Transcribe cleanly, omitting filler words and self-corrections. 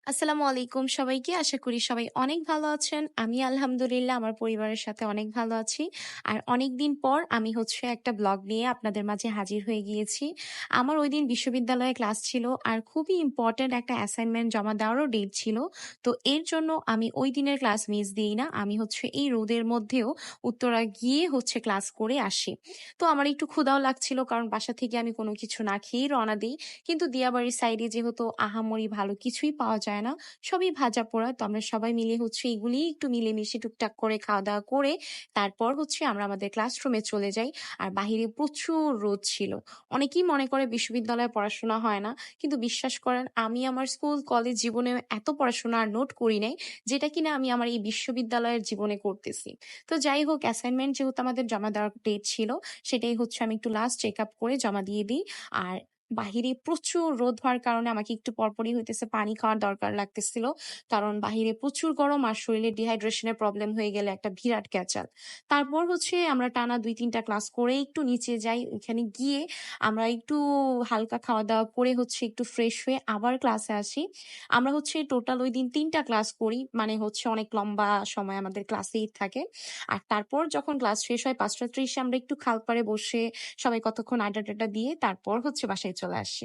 আসসালামু আলাইকুম সবাইকে। আশা করি সবাই অনেক ভালো আছেন। আমি আলহামদুলিল্লাহ আমার পরিবারের সাথে অনেক ভালো আছি। আর অনেকদিন পর আমি একটা ব্লগ নিয়ে আপনাদের মাঝে হাজির হয়ে গিয়েছি। আমার ঐদিন বিশ্ববিদ্যালয়ে ক্লাস ছিল আর খুবই ইম্পোর্টেন্ট একটা অ্যাসাইনমেন্ট জমা দেওয়ারও ডেট ছিল। তো এর জন্য আমি ওই দিনের ক্লাস মিস দিই না। আমি এই রোদের মধ্যেও উত্তরা গিয়ে ক্লাস করে আসি। তো আমার একটু ক্ষুধাও লাগছিল কারণ বাসা থেকে আমি কোনো কিছু না খেয়েই রওনা দেই। কিন্তু দিয়াবাড়ির সাইডে যেহেতু আহামরি ভালো কিছুই পাওয়া যায় না, সবই ভাজা পোড়া। তো আমরা সবাই মিলে এগুলিই একটু মিলেমিশে টুকটাক করে খাওয়া-দাওয়া করে তারপর আমরা আমাদের ক্লাসরুমে চলে যাই। আর বাহিরে প্রচুর রোদ ছিল। অনেকেই মনে করে বিশ্ববিদ্যালয়ে পড়াশোনা হয় না। কিন্তু বিশ্বাস করেন আমি আমার স্কুল, কলেজ জীবনে এত পড়াশোনা আর নোট করি নাই, যেটা কিনা আমি আমার এই বিশ্ববিদ্যালয়ের জীবনে করতেছি। তো যাই হোক অ্যাসাইনমেন্ট যেহেতু আমাদের জমা দেওয়ার ডেট ছিল, সেটাই আমি একটু লাস্ট চেক আপ করে জমা দিয়ে দিই। আর বাহিরে প্রচুর রোদ হওয়ার কারণে আমাকে একটু পরপরই পানি খাওয়ার দরকার লাগতেছিল। কারণ বাহিরে প্রচুর গরম আর শরীরে ডিহাইড্রেশনের প্রবলেম হয়ে গেলে একটা বিরাট ক্যাচাল। তারপর আমরা টানা ২-৩ টা ক্লাস করে একটু নিচে যাই। ওইখানে গিয়ে আমরা একটু হালকা খাওয়া-দাওয়া করে একটু ফ্রেশ হয়ে আবার ক্লাসে আসি। আমরা টোটাল ঐদিন ৩ টা ক্লাস করি। মানে অনেক লম্বা সময় আমাদের ক্লাসেই থাকে। আর তারপর যখন ক্লাস শেষ হয় ৫টা ৩০ এ আমরা একটু খাল পাড়ে বসে সবাই কতক্ষণ আড্ডা-টাড্ডা দিয়ে তারপর বাসায় চলে আসি।